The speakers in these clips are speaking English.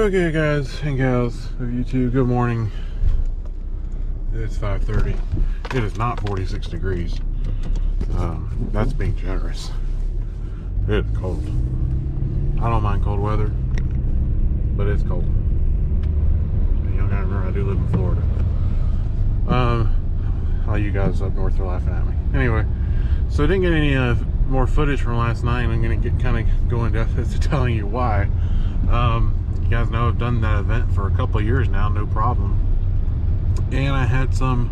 Okay, guys and gals of YouTube, good morning. It's 5:30. It is not 46 degrees. That's being generous. It's cold. I don't mind cold weather, but it's cold. And y'all gotta remember, I do live in Florida. All you guys up north are laughing at me. Anyway, so I didn't get any more footage from last night. I'm gonna get kind of go in depth as to telling you why. You guys know I've done that event for a couple of years now, no problem. And I had some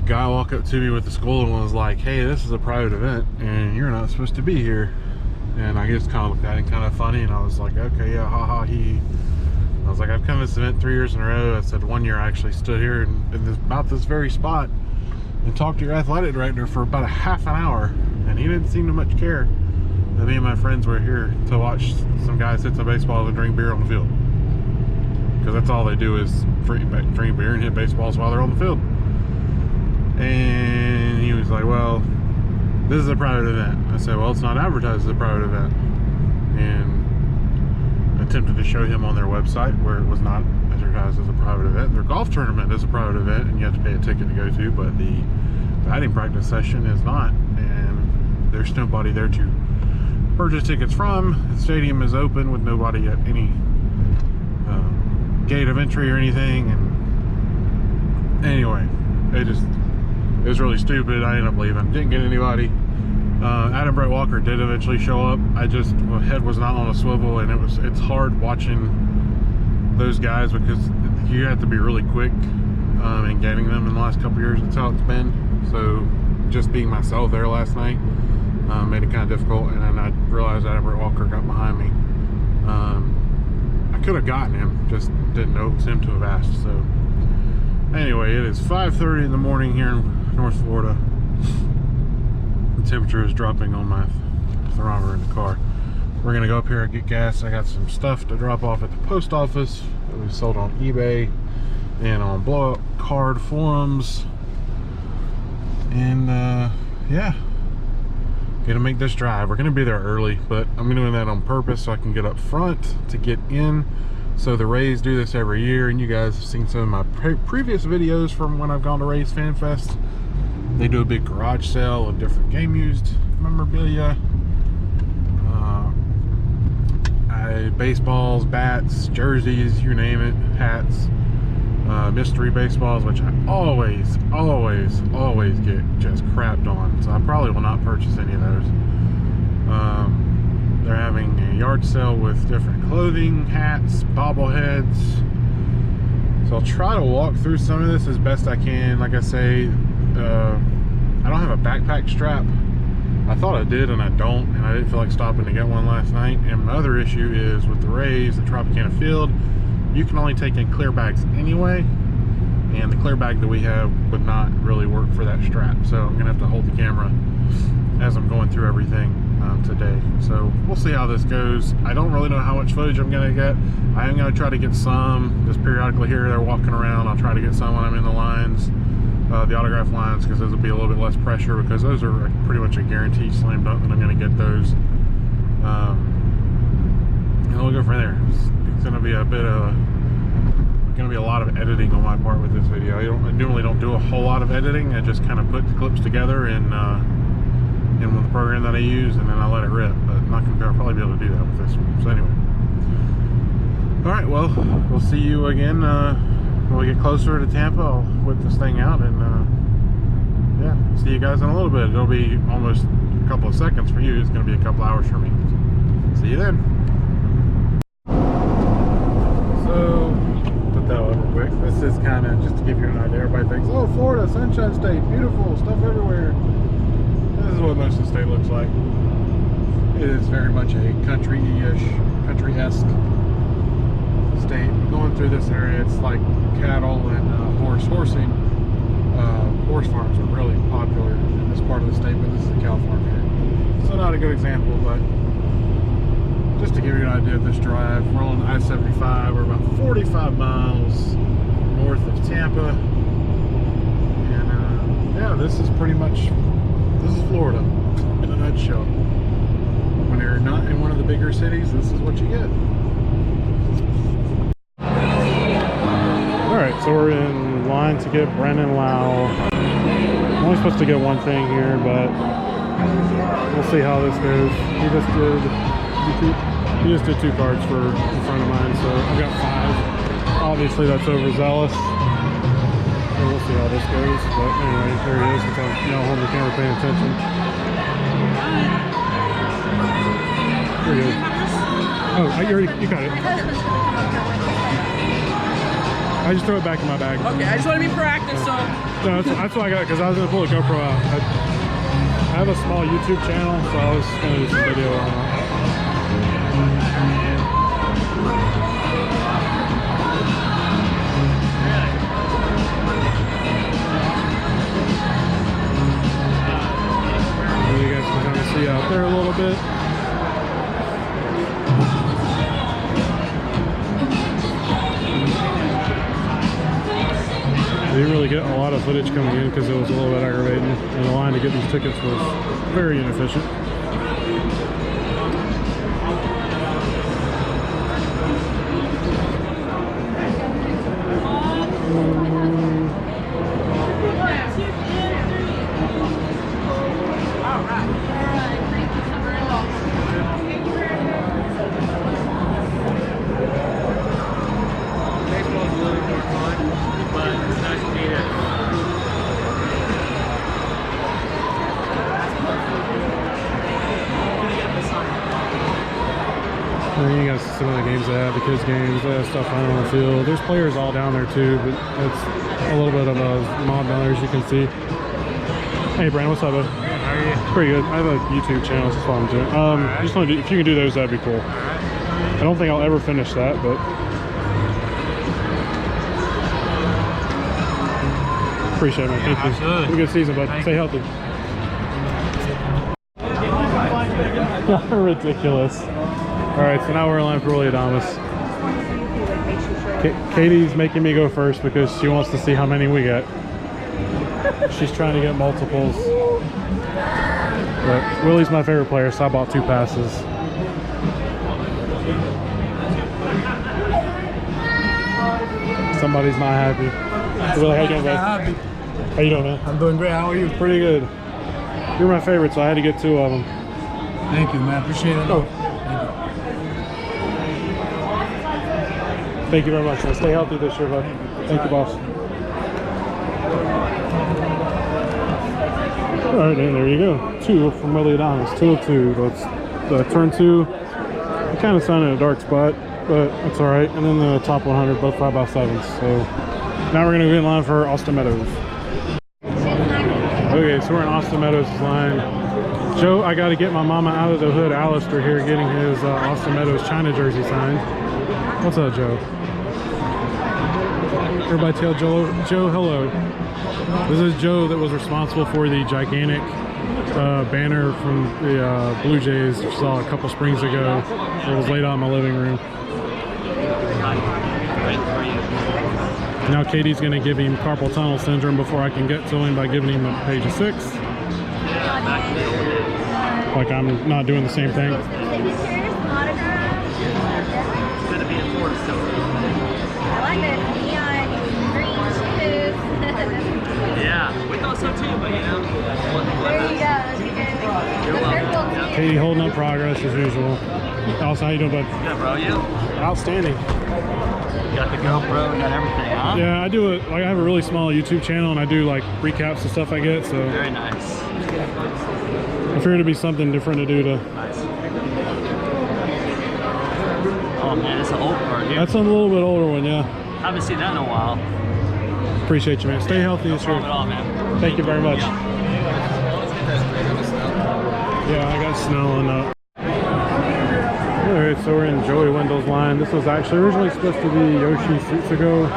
guy walk up to me with the school and was like, "Hey, this is a private event and you're not supposed to be here." And I just kind of looked at it kind of funny, and I was like, "Okay, yeah, haha, he." I was like, "I've come to this event 3 years in a row." I said, "1 year I actually stood here in about this very spot and talked to your athletic director for about a half an hour, and he didn't seem to much care that me and my friends were here to watch some guys hit some baseballs and drink beer on the field." Because that's all they do is drink beer and hit baseballs while they're on the field. And he was like, "Well, this is a private event." I said, "Well, it's not advertised as a private event." And attempted to show him on their website where it was not advertised as a private event. Their golf tournament is a private event and you have to pay a ticket to go to, but the batting practice session is not. And there's nobody there to purchase tickets from. The stadium is open with nobody at any gate of entry or anything. And anyway, it was really stupid. I ended up leaving. Didn't get anybody. Adam Brett Walker did eventually show up. My head was not on a swivel, and it's hard watching those guys because you have to be really quick in getting them in the last couple years. That's how it's been. So just being myself there last night made it kind of difficult, and then I realized Adam Brett Walker got behind me. I could have gotten him, just didn't know it was him to have asked. So anyway, it is 5:30 in the morning here in North Florida. The temperature is dropping on my thermometer in the car. We're gonna go up here and get gas. I got some stuff to drop off at the post office that we sold on eBay and on blow up card forums. And yeah, gonna make this drive. We're gonna be there early, but I'm doing that on purpose so I can get up front to get in. So the Rays do this every year, and you guys have seen some of my previous videos from when I've gone to Rays Fan Fest. They do a big garage sale of different game used memorabilia, baseballs, bats, jerseys, you name it, hats, mystery baseballs, which I always get just crapped on. So I probably will not purchase any of those. They're having a yard sale with different clothing, hats, bobbleheads. So I'll try to walk through some of this as best I can. Like I say, I don't have a backpack strap. I thought I did and I don't, and I didn't feel like stopping to get one last night. And my other issue is with the Rays, the Tropicana Field, you can only take in clear bags anyway, and the clear bag that we have would not really work for that strap. So I'm gonna have to hold the camera as I'm going through everything today. So we'll see how this goes. I don't really know how much footage I'm gonna get. I am gonna try to get some just periodically here or there walking around. I'll try to get some when I'm in the lines, the autograph lines, because those will be a little bit less pressure, because those are pretty much a guaranteed slam dunk that I'm gonna get those. And we'll go from there. It's gonna be a lot of editing on my part with this video. I normally don't do a whole lot of editing. I just kind of put the clips together in with the program that I use, and then I let it rip. But I'm not gonna probably be able to do that with this one. So anyway, all right. Well, we'll see you again when we get closer to Tampa. I'll whip this thing out, and yeah, see you guys in a little bit. It'll be almost a couple of seconds for you. It's gonna be a couple hours for me. See you then. So put that over quick. This is kind of just to give you an idea. Everybody thinks, "Oh, Florida, Sunshine State, beautiful stuff everywhere." This is what most of the state looks like. It is very much a country-esque state. Going through this area, it's like cattle and horsing. Horse farms are really popular in this part of the state, but this is a California area. So not a good example, but just to give you an idea of this drive, we're on I-75. We're about 45 miles north of Tampa. And yeah, this is Florida in a nutshell. When you're not in one of the bigger cities, this is what you get. Alright, so we're in line to get Brennan Lau. I'm only supposed to get one thing here, but we'll see how this goes. He just did 2 cards for in front of mine, so I've got 5. Obviously that's overzealous. So we'll see how this goes. But anyway, there he is, since I'm now holding the camera paying attention. Pretty good. Oh, you got it. I just throw it back in my bag. Okay, I just want to be proactive, so. No, that's why I got it, because I was going to pull the GoPro out. I have a small YouTube channel, so I was going to do some video on that. You guys can kind of see out there a little bit. We didn't really get a lot of footage coming in because it was a little bit aggravating, and the line to get these tickets was very inefficient. You guys see some of the games they have, the kids games, they have stuff running on the field. There's players all down there too, but it's a little bit of a mob down there, as you can see. Hey Brandon, what's up, bud? How are you? Pretty good. I have a YouTube channel, that's what I'm doing. Just want to do, if you can do those, that'd be cool. I don't think I'll ever finish that, but appreciate it, man. Thank you. Absolutely. Have a good season, bud. Stay healthy. Ridiculous. Alright, so now we're in line for Willie Adames. Katie's making me go first because she wants to see how many we get. She's trying to get multiples. But Willie's my favorite player, so I bought 2 passes. Somebody's not happy. Willie, how you doing, bud? How you doing, man? I'm doing great. How are you? Pretty good. You're my favorite, so I had to get 2 of them. Thank you, man. Appreciate it. Oh. Thank you very much, man. Stay healthy this year, bud. Thank you, boss. All right, and there you go. 2 from Willie Adames. 2 of 2. That's turn 2. I kind of signed in a dark spot, but that's all right. And then the top 100, both 5x7s. So now we're gonna be in line for Austin Meadows. Okay, so we're in Austin Meadows' line. Joe, I got to get my mama out of the hood. Alistair here getting his Austin Meadows China jersey signed. What's up, Joe? Everybody tell Joe hello. This is Joe that was responsible for the gigantic banner from the Blue Jays you saw a couple springs ago. It was laid out in my living room. Now Katie's going to give him carpal tunnel syndrome before I can get to him by giving him a page of 6. Like I'm not doing the same thing. Yeah, we thought so too, but you know. There you go. You're welcome. Katie holding up progress as usual. Also, how you doing, bud? Good, bro. You? Outstanding. Got the GoPro, got everything, huh? Yeah, I do it. Like I have a really small YouTube channel, and I do like recaps of stuff I get. So Very nice. I figured it'd be something different to do. To Nice. Oh man, it's an old card here. that's a little bit older one, yeah. Haven't seen that in a while. Appreciate you, man. Stay healthy No this year. problem at all, man. Thank you very much. Yeah. Yeah, I got Snell up. Alright, so we're in Joey Wendell's line. This was actually originally supposed to be Yoshi Sutsugo,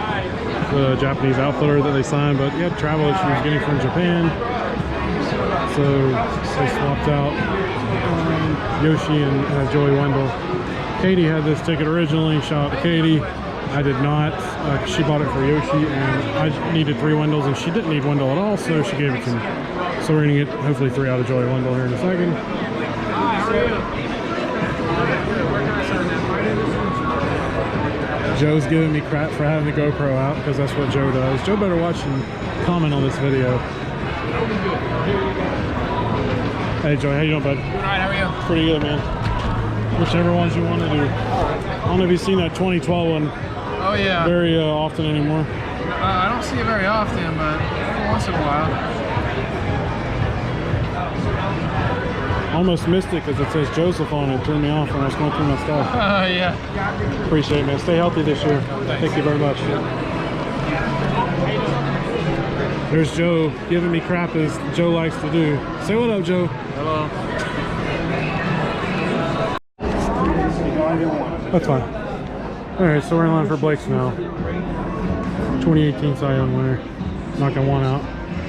the Japanese outfielder that they signed, but he had travel issues getting from Japan. So they swapped out Yoshi and Joey Wendell. Katie had this ticket originally. Shout out to Katie. I did not. She bought it for Yoshi, and I needed 3 Wendells, and she didn't need Wendell at all, so she gave it to me. So we're going to get hopefully 3 out of Joey Wendell here in a second. Joe's giving me crap for having the GoPro out because that's what Joe does. Joe better watch and comment on this video. Hey Joe, how you doing, bud? Alright, how are you? Pretty good, man. Whichever ones you want to do. I don't know if you've seen that 2012 one Oh yeah. very often anymore. I don't see it very often, but every once in a while. Almost missed it because it says Joseph on it. Threw me off when I was going through my stuff. Yeah. Appreciate it, man. Stay healthy this year. Thank you very much. There's Joe giving me crap as Joe likes to do. Say what up, Joe. Hello. That's fine. Alright, so we're in line for Blake's now. 2018 Cy Young winner. Knocking one out.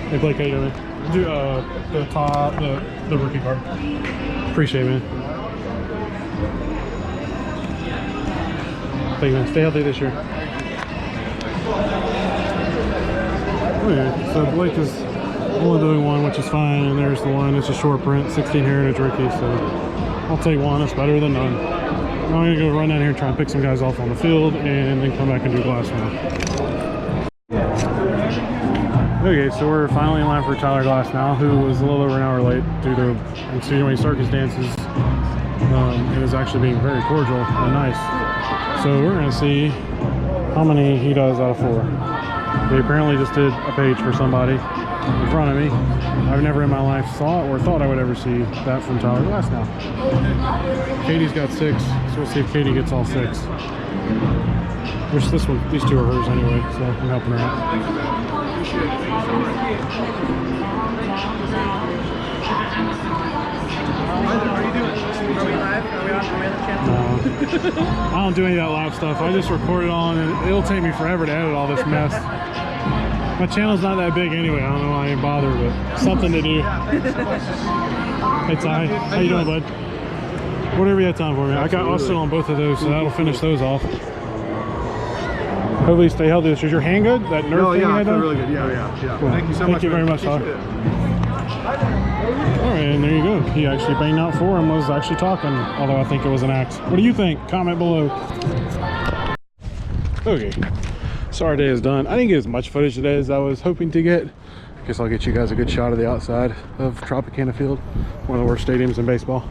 Hey Blake, how you doing? Do the top, the rookie card. Appreciate it, man. Thank you, man. Stay healthy this year. Okay, so Blake is only doing one, which is fine, and there's the one. It's a short print, 16 Heritage rookie, so I'll take one. It's better than none. Now I'm gonna go run down here and try and pick some guys off on the field, and then come back and do glass one. Okay, so we're finally in line for Tyler Glass now, who was a little over an hour late due to ensuing circumstances. It was actually being very cordial and nice. So we're gonna see how many he does out of 4. He apparently just did a page for somebody in front of me. I've never in my life saw or thought I would ever see that from Tyler Glass now. Katie's got 6, so we'll see if Katie gets all 6. Which this one, these 2 are hers anyway, so I'm helping her out. I don't do any of that live stuff. I just record it all, and it'll take me forever to edit all this mess. My channel's not that big anyway. I don't know why I ain't bothered, but something to do. Hey Ty, how you doing, bud? Whatever you have time for me. I got Austin on both of those, so that'll finish those off. Hopefully stay healthy. Is your hand good? That nerve thing you had done? really good. Yeah. Cool. Thank you so much. Thank you very much, Tyler. Alright, and there you go. He actually banged out 4 and was actually talking, although I think it was an act. What do you think? Comment below. Okay, so our day is done. I didn't get as much footage today as I was hoping to get. I guess I'll get you guys a good shot of the outside of Tropicana Field, one of the worst stadiums in baseball.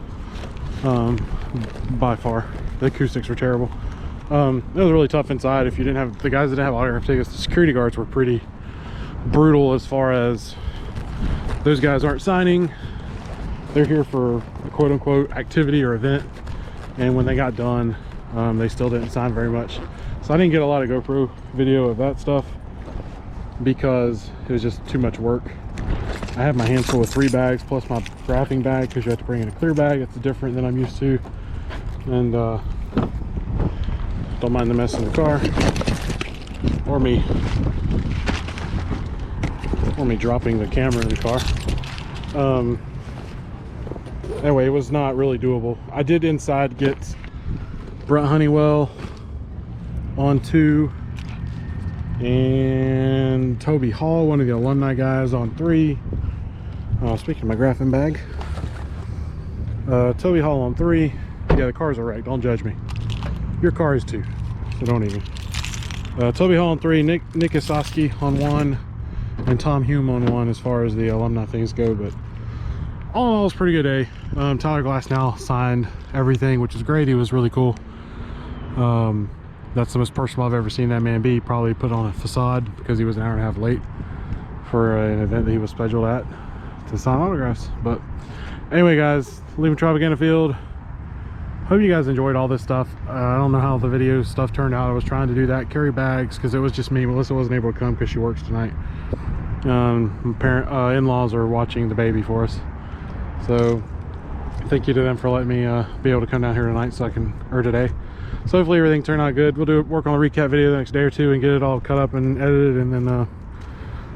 By far. The acoustics were terrible. It was really tough inside. If you didn't have, the guys that didn't have autograph tickets, the security guards were pretty brutal as far as those guys aren't signing. They're here for a quote-unquote activity or event, and when they got done, they still didn't sign very much. So I didn't get a lot of GoPro video of that stuff because it was just too much work. I have my hands full with 3 bags plus my wrapping bag, because you have to bring in a clear bag. It's different than I'm used to, and don't mind the mess in the car or me dropping the camera in the car. Anyway, it was not really doable. I did inside get Brent Honeywell on 2 and Toby Hall, one of the alumni guys, on 3. Speaking of my graphing bag, Toby Hall on 3. Yeah, the cars are wrecked, don't judge me. Your car is too, so don't even. Toby Hall on 3, Nick Isowski on 1, and Tom Hume on 1 as far as the alumni things go. But all in all, it was a pretty good day. Tyler Glass now signed everything, which is great. He was really cool. That's the most personal I've ever seen that man be. Probably put on a facade because he was an hour and a half late for an event that he was scheduled at to sign autographs. But anyway, guys, leaving Tropicana Field. Hope you guys enjoyed all this stuff. I don't know how the video stuff turned out. I was trying to do that, carry bags, because it was just me. Melissa wasn't able to come because she works tonight. In-laws are watching the baby for us, so thank you to them for letting me be able to come down here tonight, so I can, or today. So hopefully everything turned out good. We'll work on a recap video the next day or 2 and get it all cut up and edited, and then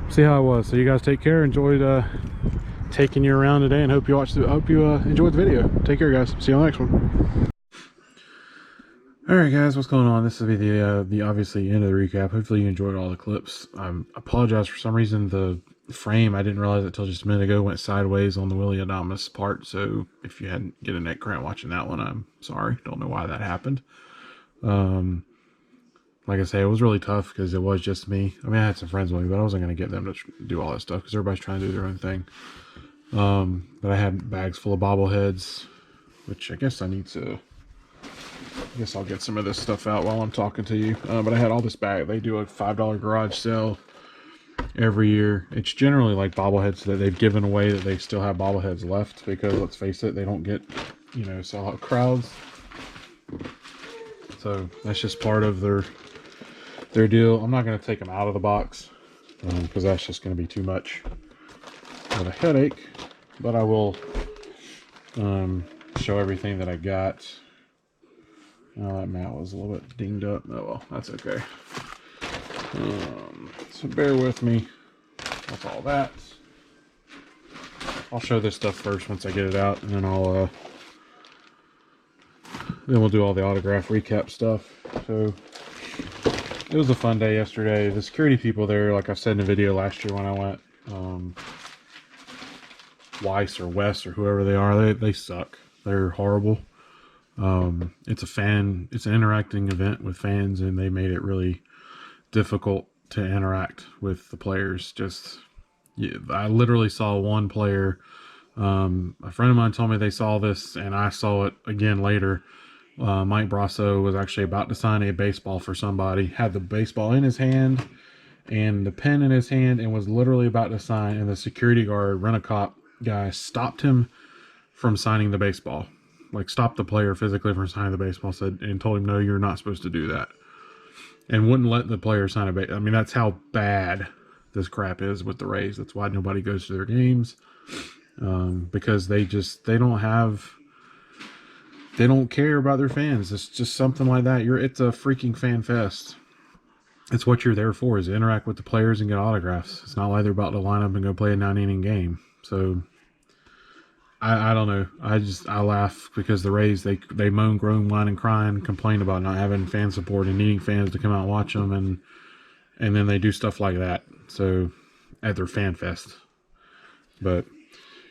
see how it was. So you guys take care. Enjoyed taking you around today, and hope you enjoyed the video. Take care, guys. See you on the next one. All right, guys, what's going on? This will be the obviously end of the recap. Hopefully you enjoyed all the clips. I apologize for some reason. The frame, I didn't realize it until just a minute ago, went sideways on the Willie Adames part. So if you hadn't get a neck cramp watching that one, I'm sorry. Don't know why that happened. like I say, it was really tough because it was just me. I mean, I had some friends with me, but I wasn't going to get them to do all that stuff because everybody's trying to do their own thing. But I had bags full of bobbleheads, which I guess I need to... I guess I'll get some of this stuff out while I'm talking to you. But I had all this bag. They do a $5 garage sale every year. It's generally like bobbleheads that they've given away that they still have bobbleheads left because, let's face it, they don't get, you know, sell out crowds. So that's just part of their deal. I'm not going to take them out of the box because that's just going to be too much of a headache. But I will show everything that I got. That mat was a little bit dinged up. Oh well, that's okay. So bear with me. That's all that. I'll show this stuff first once I get it out, and then then we'll do all the autograph recap stuff. So it was a fun day yesterday. The security people there, like I said in the video last year when I went, Weiss or Wes or whoever they are, they suck. They're horrible. It's an interacting event with fans, and they made it really difficult to interact with the players. I literally saw one player. A friend of mine told me they saw this, and I saw it again later. Mike Brasso was actually about to sign a baseball for somebody, had the baseball in his hand and the pen in his hand, and was literally about to sign, and the security guard, rent-a-cop guy, stopped him from signing the baseball. Like, stopped the player physically from signing the baseball, and told him, no, you're not supposed to do that. And wouldn't let the player sign a baseball. I mean, that's how bad this crap is with the Rays. That's why nobody goes to their games. Because they don't care about their fans. It's just something like that. It's a freaking fan fest. It's what you're there for, is to interact with the players and get autographs. It's not like they're about to line up and go play a 9-inning game. So I don't know. I laugh because the Rays, they moan, groan, whine, and cry and complain about not having fan support and needing fans to come out and watch them, and then they do stuff like that. So at their fan fest. But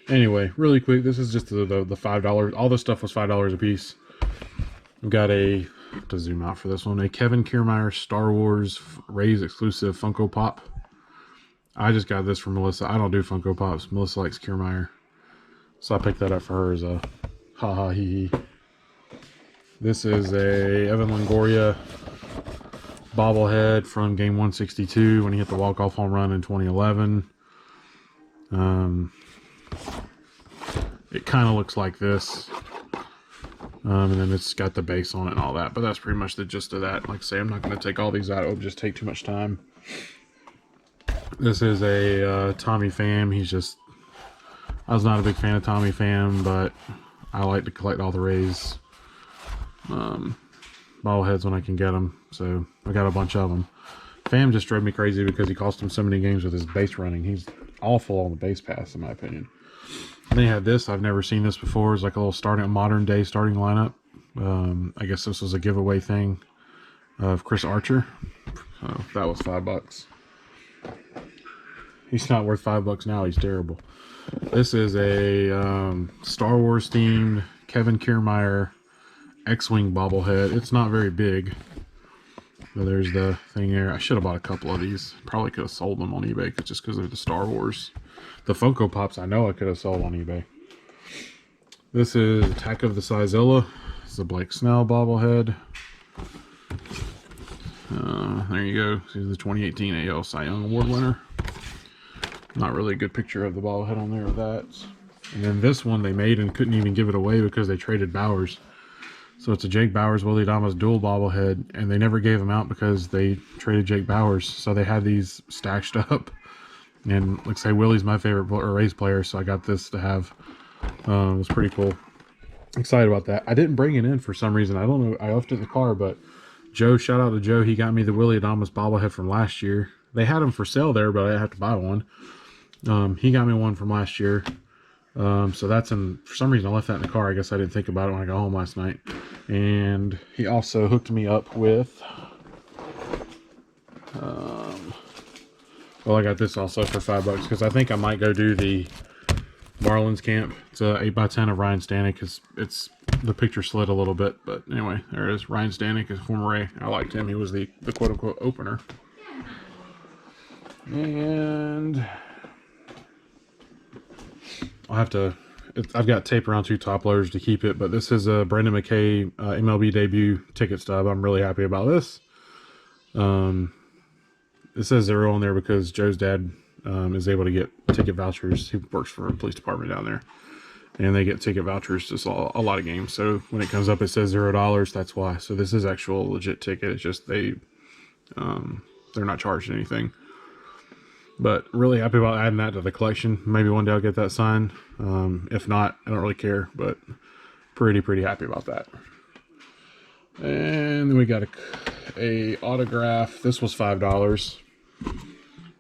anyway, really quick, this is just the $5. All this stuff was $5 a piece. We've got to zoom out for this one, a Kevin Kiermaier Star Wars Rays exclusive Funko Pop. I just got this from Melissa. I don't do Funko Pops. Melissa likes Kiermaier, so I picked that up for her as a ha hee hee. This is a Evan Longoria bobblehead from game 162 when he hit the walk-off home run in 2011. It kind of looks like this. And then it's got the base on it and all that. But that's pretty much the gist of that. Like I say, I'm not going to take all these out. It would just take too much time. This is a Tommy Pham. I was not a big fan of Tommy Pham, but I like to collect all the Rays bobbleheads when I can get them. So I got a bunch of them. Pham just drove me crazy because he cost him so many games with his base running. He's awful on the base pass, in my opinion. And they had this. I've never seen this before. It's like a little modern day starting lineup. I guess this was a giveaway thing of Chris Archer. Oh, that was $5. He's not worth $5 now. He's terrible. This is a Star Wars themed Kevin Kiermaier X-Wing bobblehead. It's not very big. But there's the thing there. I should have bought a couple of these. Probably could have sold them on eBay just because of the Star Wars. The Funko Pops I know I could have sold on eBay. This is Attack of the Sizilla. This is a Blake Snell bobblehead. There you go. This is the 2018 AL Cy Young Award winner. Not really a good picture of the bobblehead on there of that. And then this one they made and couldn't even give it away because they traded Bowers. So it's a Jake Bowers, Willy Adames dual bobblehead, and they never gave them out because they traded Jake Bowers. So they had these stashed up. And like I say, Willie's my favorite Rays player, so I got this to have. It was pretty cool. Excited about that. I didn't bring it in for some reason. I don't know. I left it in the car, but Joe, shout out to Joe. He got me the Willy Adames bobblehead from last year. They had them for sale there, but I had to buy one. He got me one from last year. So that's for some reason I left that in the car. I guess I didn't think about it when I got home last night. And he also hooked me up with, well, I got this also for $5 because I think I might go do the Marlins camp. It's a 8x10 of Ryan Stanek. It's the picture slid a little bit, but anyway, there it is. Ryan Stanek is former Ray. I liked him. He was the quote-unquote opener. And I'll have to... I've got tape around 2 top loaders to keep it, but this is a Brendan McKay MLB debut ticket stub. I'm really happy about this. It says 0 on there because Joe's dad is able to get ticket vouchers. He works for a police department down there, and they get ticket vouchers to a lot of games. So when it comes up, it says $0. That's why. So this is actual legit ticket. It's just they're not charging anything. But really happy about adding that to the collection. Maybe one day I'll get that signed. If not, I don't really care. But pretty happy about that. And then we got a autograph. This was $5.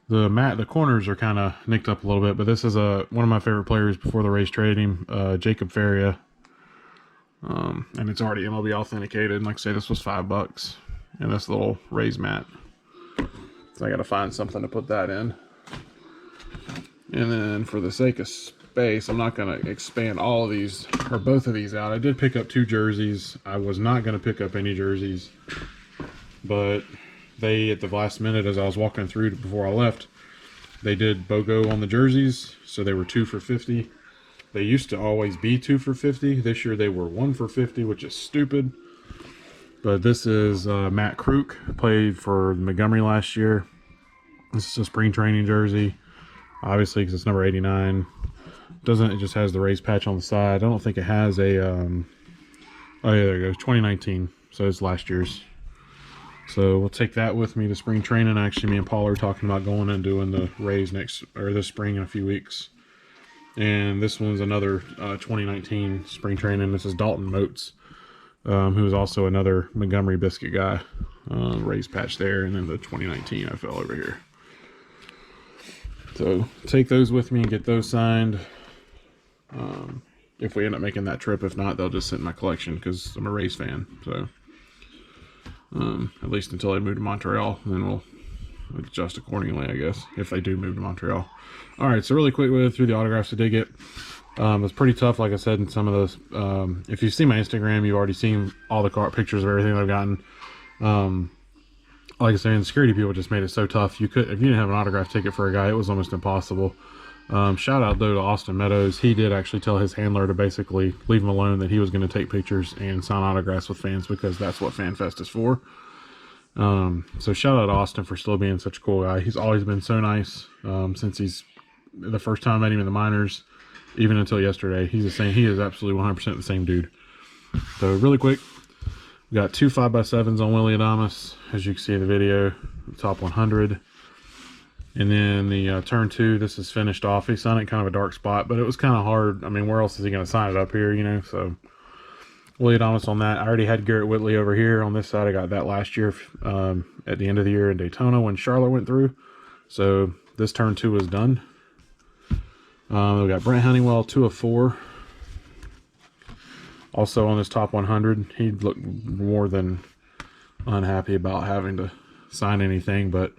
The corners are kind of nicked up a little bit, but this is one of my favorite players before the Rays traded him, Jacob Faria. And it's already MLB authenticated. And like I say, this was $5. And this little Rays mat. So I got to find something to put that in. And then for the sake of space, I'm not going to expand all of these or both of these out. I did pick up 2 jerseys. I was not going to pick up any jerseys, but they, at the last minute, as I was walking through before I left, they did BOGO on the jerseys. So they were 2 for $50. They used to always be 2 for $50. This year they were 1 for $50, which is stupid. But this is Matt Kruk, played for Montgomery last year. This is a spring training jersey, obviously, because it's number 89. It just has the Rays patch on the side. I don't think it has a, oh yeah, there it goes, 2019. So it's last year's. So we'll take that with me to spring training. Actually, me and Paul are talking about going and doing the Rays this spring in a few weeks. And this one's another 2019 spring training. This is Dalton Moats, who is also another Montgomery Biscuit guy. Rays patch there, and then the 2019 I fell over here. So take those with me and get those signed. If we end up making that trip. If not, they'll just sit in my collection because I'm a Rays fan. So at least until they move to Montreal, then we'll adjust accordingly, I guess, if they do move to Montreal. All right, so really quick through the autographs I did get. It's pretty tough, like I said, in some of those. If you've seen my Instagram, you've already seen all the pictures of everything I've gotten. Like I said, the security people just made it so tough. If you didn't have an autograph ticket for a guy, it was almost impossible. Shout out though to Austin Meadows. He did actually tell his handler to basically leave him alone, that he was going to take pictures and sign autographs with fans because that's what FanFest is for. So shout out to Austin for still being such a cool guy. He's always been so nice since the first time I met him in the minors, even until yesterday. He's the same. He is absolutely 100% the same dude. So really quick, we got 2 5x7s on Willy Adames, as you can see in the video, top 100. And then the turn 2, this is finished off. He signed it kind of a dark spot, but it was kind of hard. I mean, where else is he going to sign it up here, you know? So Willy Adames on that. I already had Garrett Whitley over here on this side. I got that last year at the end of the year in Daytona when Charlotte went through. So this turn 2 is done. We got Brent Honeywell, 2 of 4. Also on this top 100, he looked more than unhappy about having to sign anything, but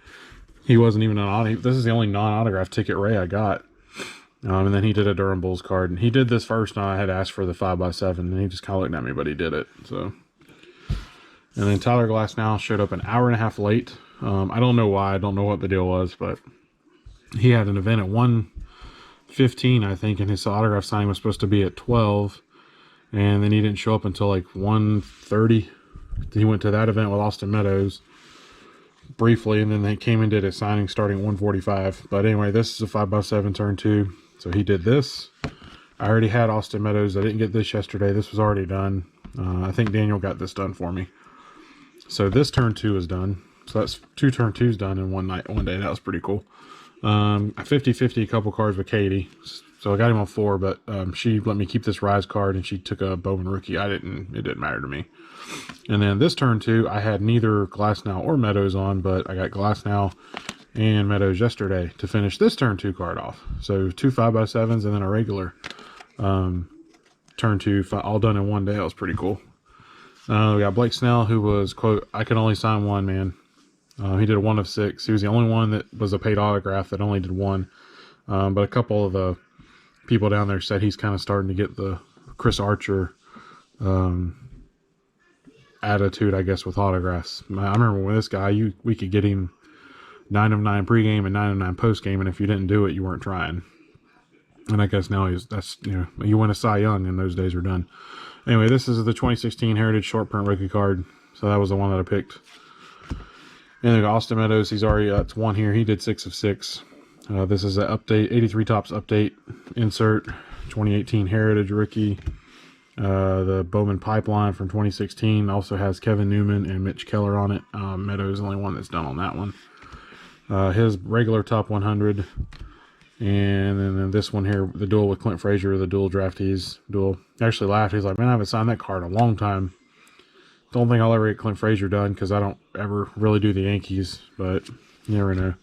he wasn't even this is the only non-autograph ticket Ray I got. And then he did a Durham Bulls card, and he did this first, and I had asked for the 5x7, and he just kind of looked at me, but he did it. So, and then Tyler Glasnow showed up an hour and a half late. I don't know why. I don't know what the deal was, but he had an event at 1:15, I think, and his autograph signing was supposed to be at 12. And then he didn't show up until like 1:30. He went to that event with Austin Meadows briefly, and then they came and did his signing starting at 1:45. But anyway, this is a 5x7 turn 2. So he did this. I already had Austin Meadows. I didn't get this yesterday. This was already done. I think Daniel got this done for me. So this turn 2 is done. So that's 2 turn 2s done in one day. That was pretty cool. I 50-50 a couple cards with Katie. So I got him on 4, but she let me keep this Rise card, and she took a Bowman rookie. It didn't matter to me. And then this turn 2, I had neither Glasnow or Meadows on, but I got Glasnow and Meadows yesterday to finish this turn 2 card off. So 2 5x7s and then a regular turn 2, all done in one day. That was pretty cool. We got Blake Snell, who was, quote, I can only sign one, man. He did a 1 of 6. He was the only one that was a paid autograph that only did 1. But a couple of the people down there said he's kind of starting to get the Chris Archer attitude, I guess, with autographs. I remember with this guy, we could get him 9 of 9 pregame and 9 of 9 postgame, and if you didn't do it, you weren't trying. And I guess now you win a Cy Young, and those days are done. Anyway, this is the 2016 Heritage short print rookie card, so that was the one that I picked. And then Austin Meadows, he's already it's one here. He did 6 of 6. This is an update, 83 Topps update insert, 2018 Heritage rookie. The Bowman Pipeline from 2016 also has Kevin Newman and Mitch Keller on it. Meadows is the only one that's done on that one. His regular top 100, and then this one here, the duel with Clint Frazier, the dual draftees duel. He actually laughed. He's like, man, I haven't signed that card in a long time. Don't think I'll ever get Clint Frazier done because I don't ever really do the Yankees, but you never know.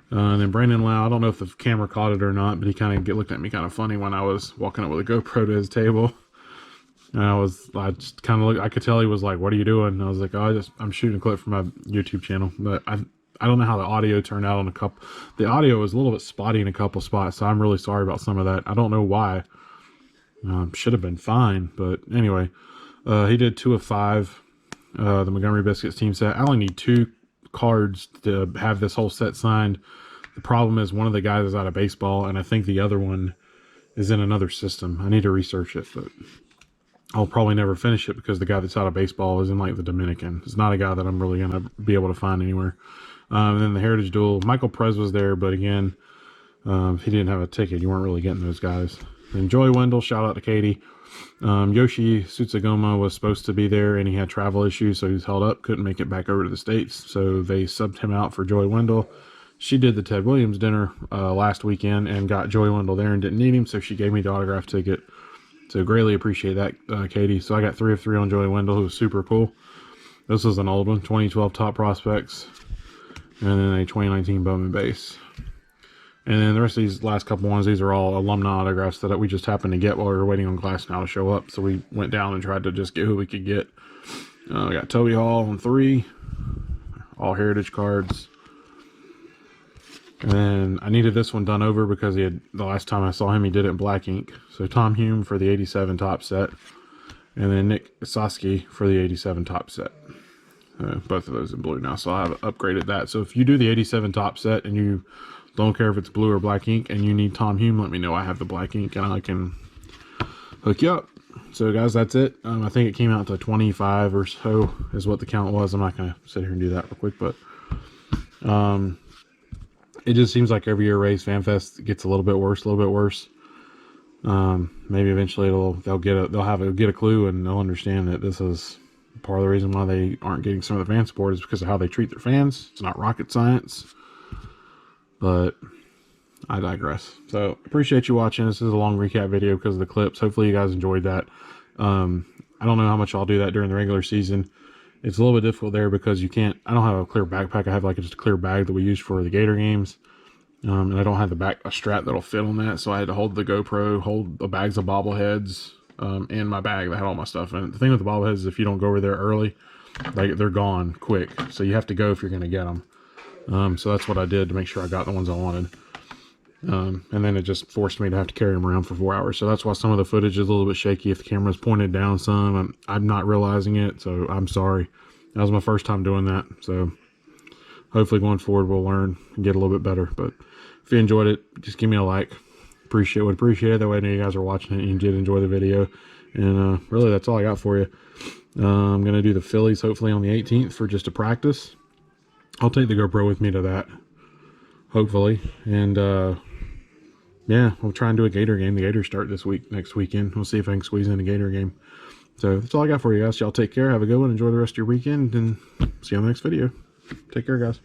And then Brandon Lau, I don't know if the camera caught it or not, but he kind of looked at me kind of funny when I was walking up with a GoPro to his table. And I just kind of looked, I could tell he was like, what are you doing? And I was like, oh, I'm shooting a clip for my YouTube channel. But I don't know how the audio turned out on a couple. The audio was a little bit spotty in a couple spots, so I'm really sorry about some of that. I don't know why. Should have been fine, but anyway. He did 2 of 5. The Montgomery Biscuits team set. I only need 2 cards to have this whole set signed. The problem is one of the guys is out of baseball, and I think the other one is in another system. I need to research it, but I'll probably never finish it because the guy that's out of baseball is in like the Dominican. It's not a guy that I'm really going to be able to find anywhere. And then the Heritage Duel, Michael Prez was there, but again, he didn't have a ticket. You weren't really getting those guys. And Joey Wendell, shout out to Katie. Yoshi Tsutsugoma was supposed to be there, and he had travel issues, so he was held up, couldn't make it back over to the States, so they subbed him out for Joey Wendell. She did the Ted Williams dinner last weekend and got Joey Wendell there and didn't need him, so she gave me the autograph ticket. So greatly appreciate that, Katie. So I got 3 of 3 on Joey Wendell, who was super cool. This was an old one, 2012 Top Prospects, and then a 2019 Bowman base. And then the rest of these last couple ones, these are all alumni autographs that we just happened to get while we were waiting on Glasnow to show up. So we went down and tried to just get who we could get. We got Toby Hall on 3, all Heritage cards. And then I needed this one done over because the last time I saw him, he did it in black ink. So Tom Hume for the 87 Top set. And then Nick Sosky for the 87 Top set. Both of those in blue now, so I have upgraded that. So if you do the 87 Top set and you don't care if it's blue or black ink and you need Tom Hume, let me know. I have the black ink and I can hook you up. So guys, that's it. I think it came out to 25 or so is what the count was. I'm not going to sit here and do that real quick, but it just seems like every year Rays FanFest gets a little bit worse. Maybe eventually they'll get a clue and they'll understand that this is part of the reason why they aren't getting some of the fan support is because of how they treat their fans. It's not rocket science, but I digress. So appreciate you watching. This is a long recap video because of the clips. Hopefully you guys enjoyed that. I don't know how much I'll do that during the regular season. It's a little bit difficult there because I don't have a clear backpack. I have like just a clear bag that we use for the Gator games. And I don't have a strap that'll fit on that. So I had to hold the GoPro, hold the bags of bobbleheads, and my bag that had all my stuff in it. The thing with the bobbleheads is if you don't go over there early, they're gone quick. So you have to go if you're going to get them. So that's what I did to make sure I got the ones I wanted. And then it just forced me to have to carry them around for 4 hours. So that's why some of the footage is a little bit shaky. If the camera's pointed down some, I'm not realizing it. So I'm sorry. That was my first time doing that. So hopefully going forward, we'll learn and get a little bit better. But if you enjoyed it, just give me a like. Would appreciate it. That way I know you guys are watching it and you did enjoy the video. And really, that's all I got for you. I'm going to do the Phillies hopefully on the 18th for just a practice. I'll take the GoPro with me to that, hopefully. And yeah, we'll try and do a Gator game. The Gators start next weekend. We'll see if I can squeeze in a Gator game. So that's all I got for you guys. Y'all take care. Have a good one. Enjoy the rest of your weekend. And see you on the next video. Take care, guys.